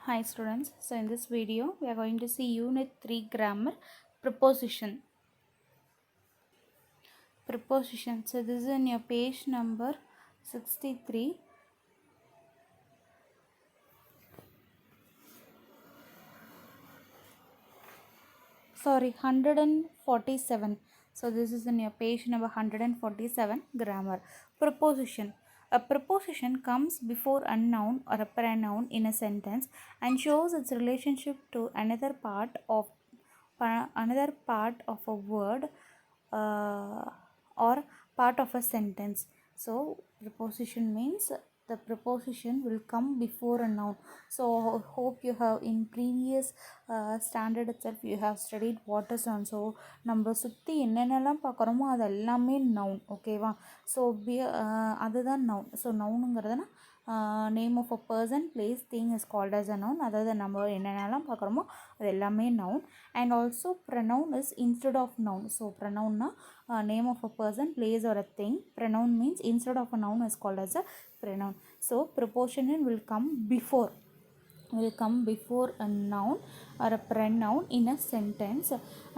Hi students, so in this video we are going to see unit 3 grammar preposition. Preposition, so this is in your page number 63. Sorry, 147. So this is in your page number 147 grammar. Preposition. A preposition comes before a noun or a pronoun in a sentence and shows its relationship to another part of a word or part of a sentence. So preposition means the preposition will come before a noun. So hope you have in previous standard itself you have studied what is noun. So நம்ம சுற்றி என்னென்னலாம் பார்க்குறோமோ அது எல்லாமே noun ஓகேவா. So அதுதான் noun. So நவுனுங்கிறதுனா name of a person place thing is called as a noun. அதாவது நம்ம என்னென்னலாம் பார்க்குறோமோ அது எல்லாமே noun. And also pronoun is instead of noun. So ப்ரனவுன்னா name of a person, place or a thing. Pronoun means instead of a noun is called as a pronoun. So preposition will come before a noun or a pronoun in a sentence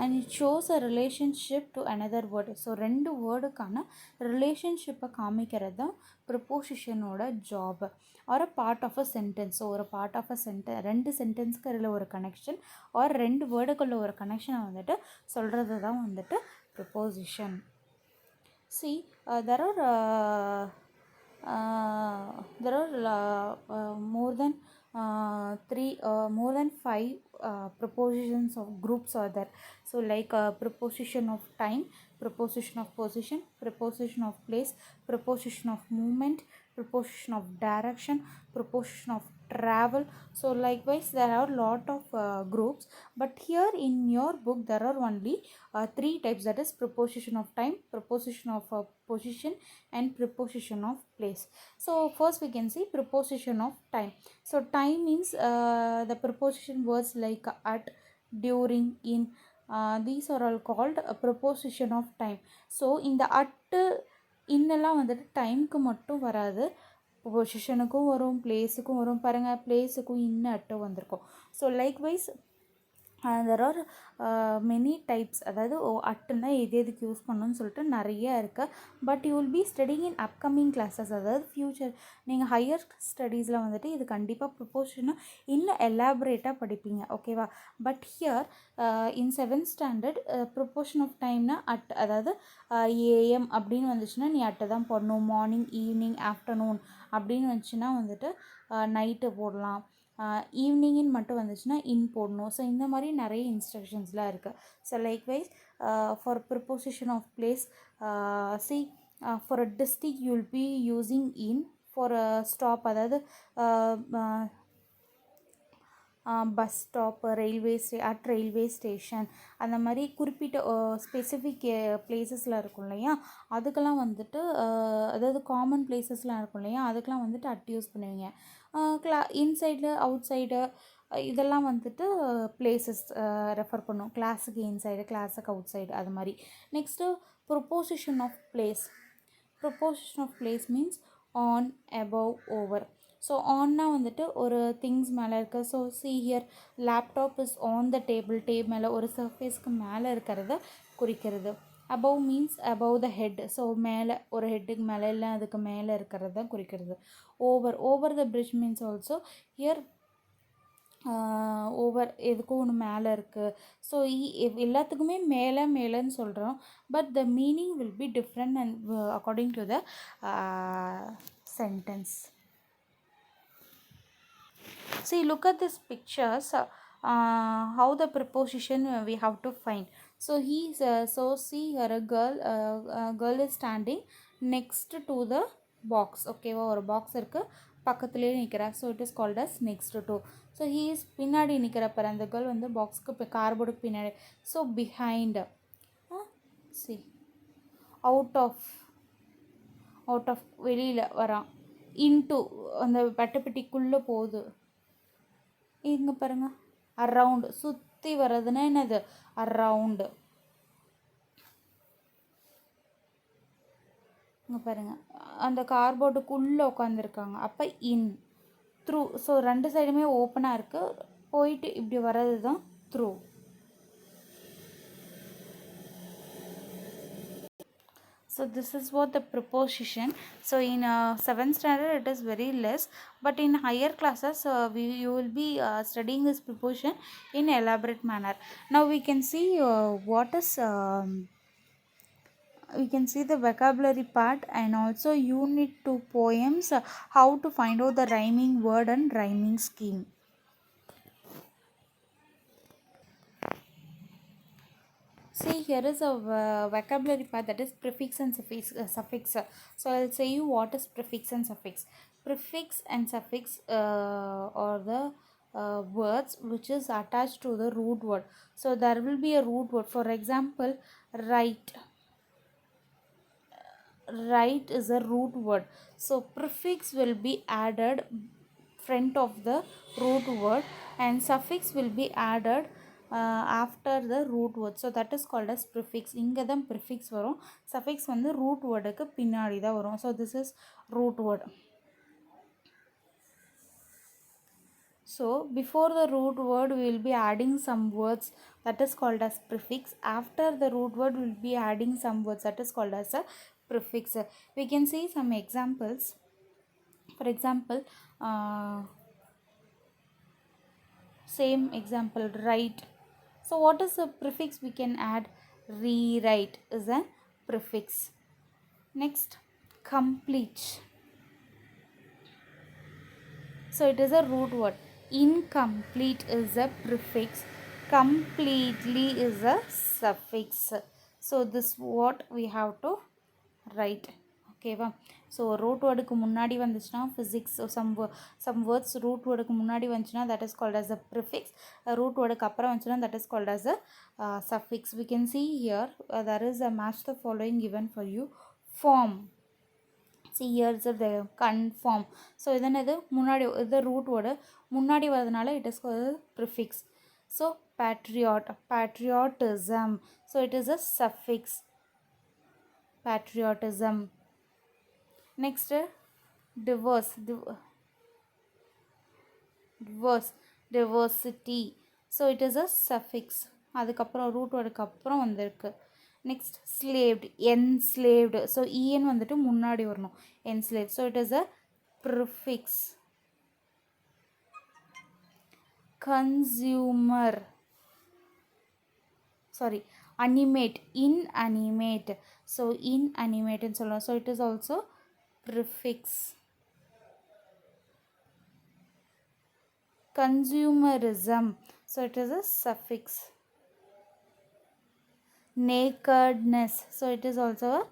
and it shows a relationship to another word. So ரெண்டு வேர்டுக்கான ரிலேஷன்ஷிப்பை காமிக்கிறது தான் ப்ரிப்போசிஷனோட job or a part of a sentence. So ஒரு part of a ரெண்டு சென்டென்ஸ்க்கு அதில் ஒரு கனெக்ஷன் ஆர் ரெண்டு வேர்டுக்குள்ள ஒரு கனெக்ஷனை வந்துட்டு சொல்கிறது தான் வந்துட்டு preposition. See, there are more than more than 5 prepositions of groups are there. So like preposition of time, preposition of position, preposition of place, preposition of movement, preposition of direction, preposition of travel. So likewise there are lot of groups, but here in your book there are only 3 types, that is preposition of time, preposition of position and preposition of place. So first we can see preposition of time. So time means the preposition words like at, during, in, these are all called a preposition of time. So in the at இன்னெல்லாம் வந்துட்டு டைமுக்கு மட்டும் வராது, பொசிஷனுக்கும் வரும், பிளேஸுக்கும் வரும். பாருங்கள், பிளேஸுக்கும் இன்ன at வந்திருக்கும். So likewise there are many types. அதாவது அட்டுன்னா எதுக்கு யூஸ் பண்ணணும்னு சொல்லிட்டு நிறைய இருக்குது. But you will be studying in upcoming classes. அதாவது ஃப்யூச்சர் நீங்கள் ஹையர் ஸ்டடீஸில் வந்துட்டு இது கண்டிப்பாக ப்ரிப்போஷனை இன்னும் எலாபரேட்டாக படிப்பீங்க ஓகேவா. But here in 7th standard preposition of டைம்னா அட், அதாவது ஏஎம் அப்படின்னு வந்துச்சுன்னா நீ அட்டை தான் போடணும். மார்னிங், ஈவினிங், ஆஃப்டர்நூன் அப்படின்னு வந்துச்சுன்னா வந்துட்டு நைட்டு போடலாம். ஈவினிங்கின்னு மட்டும் வந்துச்சுன்னா இன் போடணும். ஸோ இந்த மாதிரி நிறைய இன்ஸ்ட்ரக்ஷன்ஸ்லாம் இருக்குது. So likewise for preposition of place, see for a district you will be using in. For a stop, அதாவது பஸ் ஸ்டாப், ரயில்வே ஸ்டேஷன், அந்த மாதிரி குறிப்பிட்ட ஸ்பெசிஃபிக் பிளேசஸில் இருக்கும் இல்லையா, அதுக்கெல்லாம் வந்துட்டு அதாவது காமன் பிளேசஸ்லாம் இருக்கும் இல்லையா, அதுக்கெலாம் வந்துட்டு அட் யூஸ் பண்ணுவீங்க. இன்சைடு, அவுட் சைடு இதெல்லாம் வந்துட்டு பிளேசஸ் ரெஃபர் பண்ணும். கிளாஸுக்கு இன்சைடு, கிளாஸுக்கு அவுட் சைடு, அது மாதிரி. Next preposition of place. Preposition of place means on, above, over. So ஆன்னா வந்துட்டு ஒரு திங்ஸ் மேலே இருக்குது. So see here, laptop is on the table. மேலே ஒரு சர்ஃபேஸ்க்கு மேலே இருக்கிறத குறிக்கிறது. Above means above the head. So மேலே, ஒரு ஹெட்டுக்கு மேலே இல்லை அதுக்கு மேலே இருக்கிறது தான் குறிக்கிறது. Over the bridge means also here over எதுக்கும் ஒன்று மேலே இருக்குது. ஸோ எல்லாத்துக்குமே மேலேன்னு சொல்கிறோம். But the meaning will be different and according to the sentence. See, look at this pictures, how the preposition we have to find. So so see here a girl is standing next to the box. Okay, ஒரு box இருக்குது, பக்கத்துலேயே நிற்கிறா. So it is called as next to. So he is பின்னாடி நிற்கிறப்ப அந்த girl வந்து பாக்ஸுக்கு இப்போ கார்போர்டுக்கு பின்னாடி. So behind, see out of வெளியில் வரான், இன்ட்டு அந்த பட்டுப்பெட்டிக்குள்ளே போகுது. இங்கே பாருங்கள், அரவுண்டு சுற்றி வர்றதுன்னா என்னது, அரவுண்டு. இங்கே பாருங்கள், அந்த கார்போர்டுக்குள்ளே உட்காந்துருக்காங்க, அப்போ இன். த்ரூ. ஸோ ரெண்டு சைடுமே ஓப்பனாக இருக்குது, போயிட்டு இப்படி வர்றது தான் through. So this is what the preposition. So in 7th standard it is very less, but in higher classes you will be studying this preposition in elaborate manner. Now we can see what is we can see the vocabulary part and also unit 2 poems, how to find out the rhyming word and rhyming scheme. See, here is a vocabulary part, that is prefix and suffix. So I'll say you what is prefix and suffix. Prefix and suffix are the words which is attached to the root word. So there will be a root word. For example, right. Right is a root word. So prefix will be added front of the root word and suffix will be added after the root word. So that is called as prefix. இங்க தான் prefix வரும், suffix வந்து root wordக்கு பின்னாடி தான் வரும். So this is root word. So before the root word we will be adding some words, that is called as prefix. After the root word we will be adding some words, that is called as a prefix. We can see some examples. For example, same example, write. So what is a prefix we can add? Rewrite is a prefix. Next, complete. So it is a root word. Incomplete is a prefix. Completely is a suffix. So this what we have to write. ஓகேவா? So root வேர்டுக்கு முன்னாடி வந்துச்சுன்னா physics, some words root வேர்டுக்கு முன்னாடி வந்துச்சுன்னா that is called as a prefix. Root வேர்டுக்கு அப்புறம் வந்துச்சுன்னா that is called as a suffix. We can see here there is a match the following given for you. Form. See here is the conform. So இதனது முன்னாடி இது root word முன்னாடி வரதுனால it is called prefix. So patriot, patriotism. So it is a suffix, patriotism. Next, diverse, diverse, diversity. So it is a suffix. அதுக்கப்புறம் root வேர்டுக்கு அப்புறம் வந்திருக்கு. Next slaved, enslaved. So en வந்துட்டு முன்னாடி வரணும், enslaved. So it is a prefix. consumer, sorry, animate, inanimate. So inanimate ன்னு சொல்லலாம். So it is also prefix. Consumerism. So it is a suffix. Nakedness. So it is also a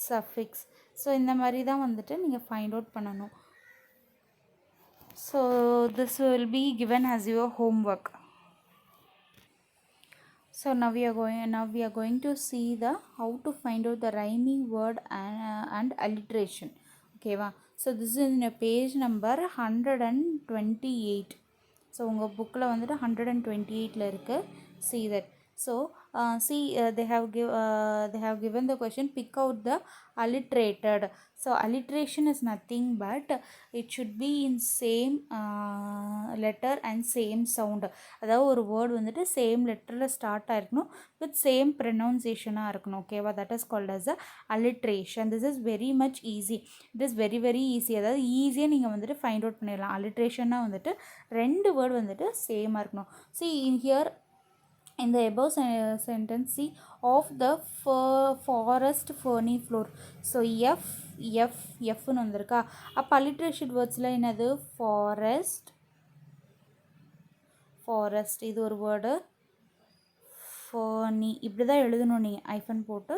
suffix. So இந்த மாதிரி தான் வந்துட்டு நீங்கள் find out பண்ணணும். So this will be given as your homework. So now we are going to see the how to find out the rhyming word and alliteration. Okay va? So this is in a page number 128. So உங்கள் புக்கில் வந்துட்டு 128ல இருக்கு. See that. So see they have given the question, pick out the alliterated. So alliteration is nothing but it should be in same letter and same sound. அதாவது ஒரு word வந்துட்டு same லெட்டரில் start ஆகிருக்கணும், with same ப்ரொனவுன்சியேஷனாக இருக்கணும். ஓகேவா? That is called as a alliteration. This is very much easy. It is very very easy. அதாவது ஈஸியாக நீங்கள் வந்துட்டு ஃபைண்ட் அவுட் பண்ணிடலாம். alliterationனா வந்துட்டு ரெண்டு வேர்டு வந்துட்டு சேமாக இருக்கணும். see in here in the above sentence, see, of the forest ferny floor. So f ன்னு வந்திருக்கா. அப்போ alliteration வேர்ட்ஸில் என்னது? ஃபாரஸ்ட் இது ஒரு வேர்டு. ferny இப்படி தான் எழுதணும் நீங்கள், ஐஃபன் போட்டு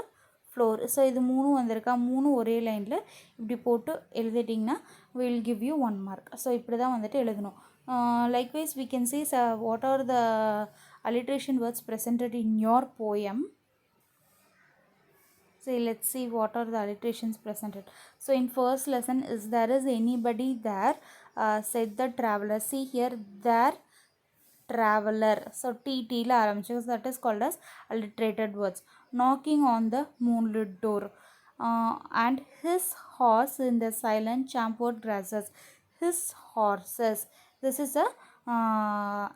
ஃப்ளோர். ஸோ இது மூணும் வந்திருக்கா. மூணு ஒரே லைனில் இப்படி போட்டு எழுதிட்டிங்கன்னா will give you 1 mark. So இப்படி தான் வந்துட்டு எழுதணும். Likewise we can see what are the alliteration words presented in your poem. So let's see what are the alliterations presented. So in first lesson, is there is anybody there, said the traveler. See here, there traveler. So tt la ஆரம்பிச்சு, that is called as alliterated words. Knocking on the moonlit door. And his horse in the silent chamfered grasses. his horses. This is a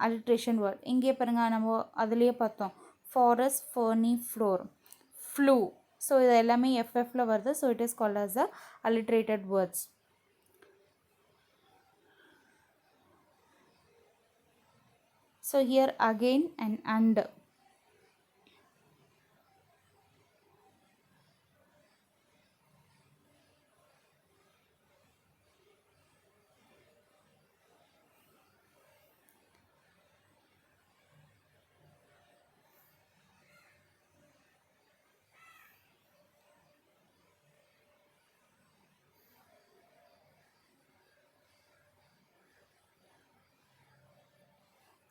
alliteration word. இங்கே பாருங்க நம்ம அதுலேயே பார்த்தோம் forest, ferny, floor, flew. So இது எல்லாமே எஃப்எஃப்ல வருது. So it is called as a alliterated words. So here again and.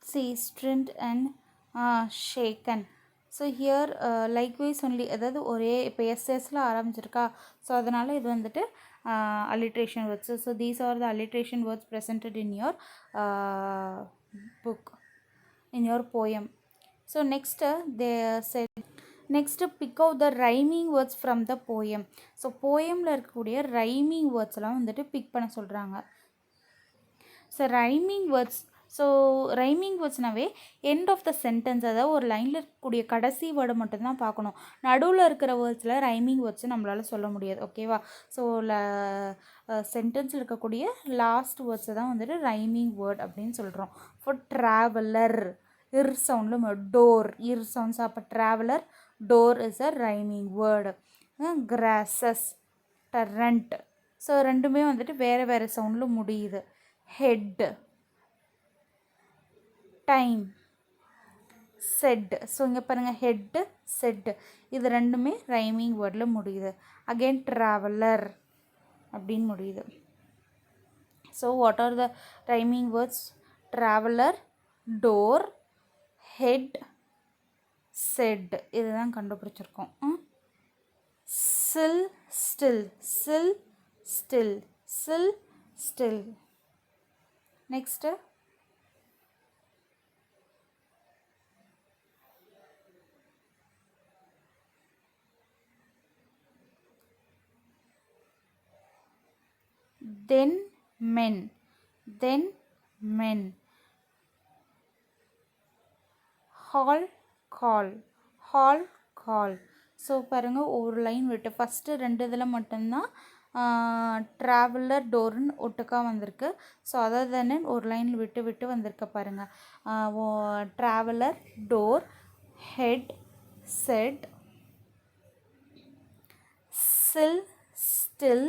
See, strength and shaken. So here likewise only, அதாவது ஒரே இப்போ எஸ்எஸ்ல ஆரம்பிச்சிருக்கா. ஸோ அதனால் இது வந்துட்டு alliteration words. So these are the alliteration words presented in your book, in your poem. So next they said, next pick out the rhyming words from the poem. So போயமில் இருக்கக்கூடிய rhyming வேர்ட்ஸ்லாம் வந்துட்டு pick பண்ண சொல்கிறாங்க. So rhyming words, so rhyming வேர்ட்ஸ்னாவே end of the sentence, அதாவது ஒரு லைனில் இருக்கக்கூடிய கடைசி வேர்டை மட்டும்தான் பார்க்கணும். நடுவில் இருக்கிற வேர்ட்ஸில் ரைமிங் வேர்ட்ஸ் நம்மளால் சொல்ல முடியாது. ஓகேவா? ஸோ சென்டென்ஸில் இருக்கக்கூடிய லாஸ்ட் வேர்ட்ஸை தான் வந்துட்டு ரைமிங் வேர்ட் அப்படின்னு சொல்கிறோம். ஃபார் ட்ராவலர், இர் சவுண்டில் டோர், இர் சவுண்ட்ஸ். அப்போ traveller, door is a rhyming word. Crosses, torrent. So ரெண்டுமே வந்துட்டு வேறு வேறு சவுண்டில் முடியுது. Head, time, set. ஸோ இங்கே பாருங்கள் ஹெட்டு, செட், இது ரெண்டுமே ரைமிங் வேர்டில் முடியுது. அகெயின் ட்ராவலர் அப்படின்னு முடியுது. So what are the rhyming words? Traveller, door, head, set. இதுதான் கண்டுபிடிச்சிருக்கோம். Chill, still, chill, still, chill, still. Next then men, then men. hall, call, hall, call. So பாருங்கள் ஒரு லைன் விட்டு ஃபஸ்ட்டு ரெண்டு இதில் மட்டும்தான் ட்ராவலர் டோர்னு ஒட்டுக்கா வந்திருக்கு. ஸோ அதை தானே ஒரு லைன் விட்டு விட்டு வந்திருக்க பாருங்கள். Traveller, door, head, set, chill, still,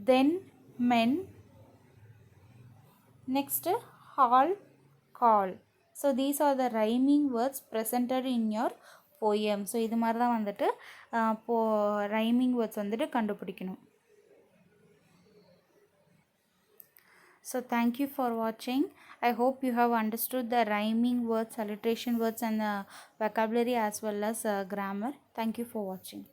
then men, next hall, call. So these are the rhyming words presented in your poem. So இது மாதிரி தான் வந்துட்டு rhyming words வந்துட்டு கண்டுபிடிக்கணும். So thank you for watching. I hope you have understood the rhyming words, alliteration words and vocabulary as well as grammar. Thank you for watching.